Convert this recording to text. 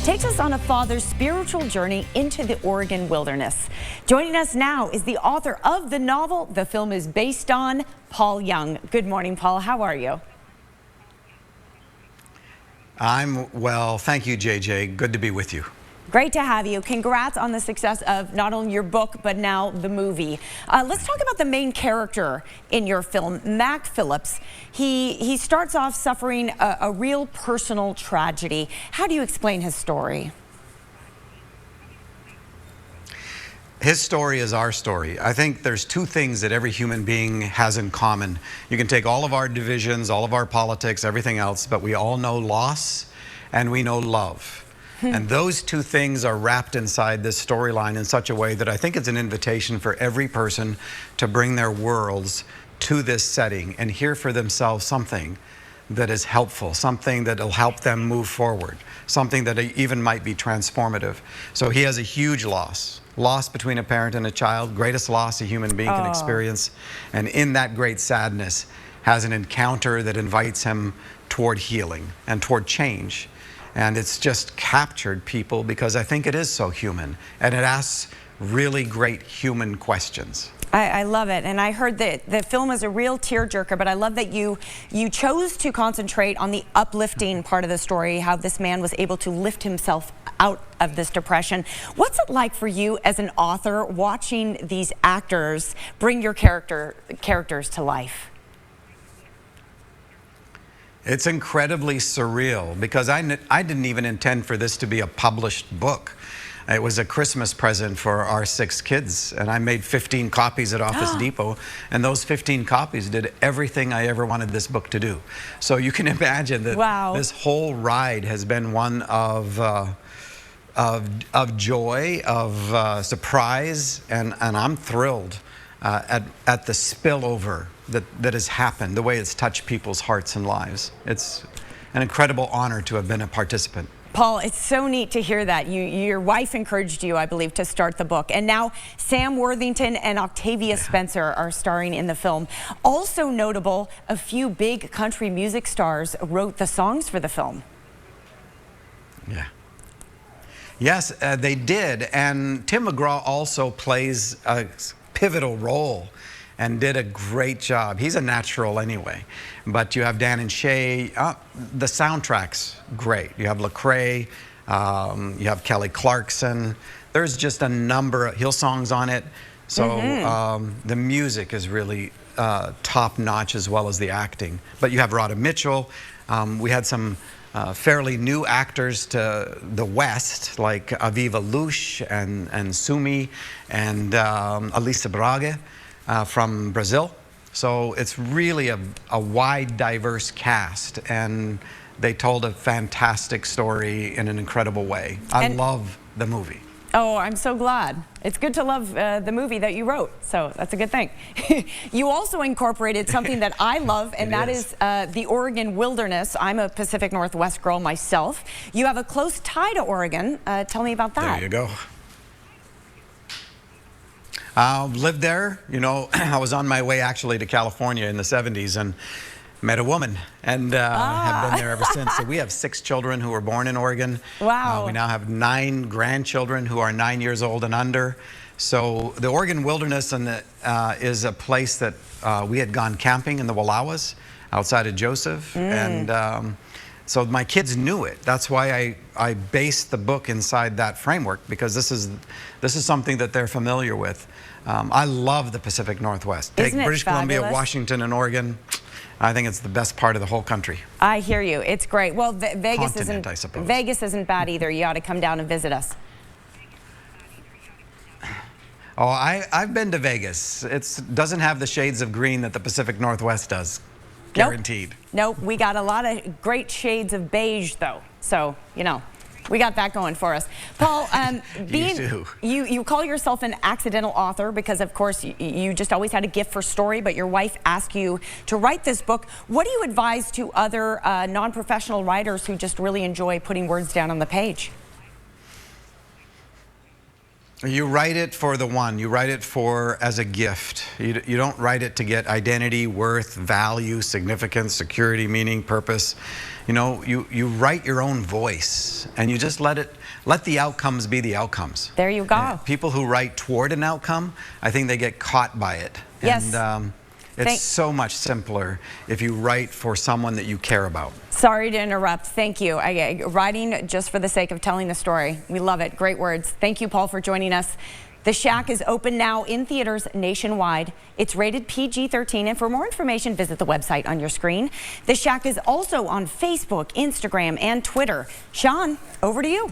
takes us on a father's spiritual journey into the Oregon wilderness. Joining us now is the author of the novel the film is based on, Paul Young. Good morning, Paul. How are you? I'm well. Thank you, JJ. Good to be with you. Great to have you. Congrats on the success of not only your book, but now the movie. Let's talk about the main character in your film, Mac Phillips. He starts off suffering a real personal tragedy. How do you explain his story? His story is our story. I think there's two things that every human being has in common. You can take all of our divisions, all of our politics, everything else, but we all know loss and we know love. And those two things are wrapped inside this storyline in such a way that I think it's an invitation for every person to bring their worlds to this setting and hear for themselves something that is helpful, something that will help them move forward, something that even might be transformative. So he has a huge loss between a parent and a child, greatest loss a human being can experience. And in that great sadness has an encounter that invites him toward healing and toward change. And it's just captured people because I think it is so human and it asks really great human questions. I love it, and I heard that the film is a real tearjerker, but I love that you chose to concentrate on the uplifting part of the story, how this man was able to lift himself out of this depression. What's it like for you as an author watching these actors bring your characters to life? It's incredibly surreal because I didn't even intend for this to be a published book. It was a Christmas present for our 6 kids, and I made 15 copies at Office Depot, and those 15 copies did everything I ever wanted this book to do. So you can imagine that this whole ride has been one of joy, of surprise, and I'm thrilled at the spillover that has happened, the way it's touched people's hearts and lives. It's an incredible honor to have been a participant. Paul, it's so neat to hear that. Your wife encouraged you, I believe, to start the book. And now Sam Worthington and Octavia Spencer are starring in the film. Also notable, a few big country music stars wrote the songs for the film. Yeah. Yes, they did. And Tim McGraw also plays a pivotal role and did a great job. He's a natural anyway. But you have Dan and Shay. The soundtrack's great. You have Lecrae, you have Kelly Clarkson. There's just a number of Hillsong's on it. So the music is really top notch as well as the acting. But you have Radha Mitchell. We had some fairly new actors to the West, like Aviva Lush and Sumi and Alissa Braga from Brazil. So it's really a wide, diverse cast, and they told a fantastic story in an incredible way. I love the movie. Oh, I'm so glad. It's good to love the movie that you wrote, so that's a good thing. You also incorporated something that I love, and that is the Oregon wilderness. I'm a Pacific Northwest girl myself. You have a close tie to Oregon. Tell me about that. There you go. Lived there, you know. I was on my way actually to California in the 70s and met a woman and have been there ever since. So we have 6 children who were born in Oregon. Wow. We now have 9 grandchildren who are 9 years old and under. So the Oregon wilderness is a place that we had gone camping in the Wallowas outside of Joseph. And so my kids knew it. That's why I based the book inside that framework, because this is something that they're familiar with. I love the Pacific Northwest. Take British Columbia, Washington, and Oregon. I think it's the best part of the whole country. I hear you. It's great. Well, Vegas isn't bad either. You ought to come down and visit us. Oh, I've been to Vegas. It doesn't have the shades of green that the Pacific Northwest does. Guaranteed. Nope. We got a lot of great shades of beige, though. So, you know, we got that going for us. Paul, you call yourself an accidental author because, of course, you just always had a gift for story, but your wife asked you to write this book. What do you advise to other non-professional writers who just really enjoy putting words down on the page? You write it for the one. You write it for as a gift. You don't write it to get identity, worth, value, significance, security, meaning, purpose. You know, you write your own voice, and you just let the outcomes be the outcomes. There you go. People who write toward an outcome, I think they get caught by it. Yes. And it's so much simpler if you write for someone that you care about. Sorry to interrupt. Thank you. Writing just for the sake of telling the story. We love it. Great words. Thank you, Paul, for joining us. The Shack is open now in theaters nationwide. It's rated PG-13, and for more information, visit the website on your screen. The Shack is also on Facebook, Instagram, and Twitter. Sean, over to you.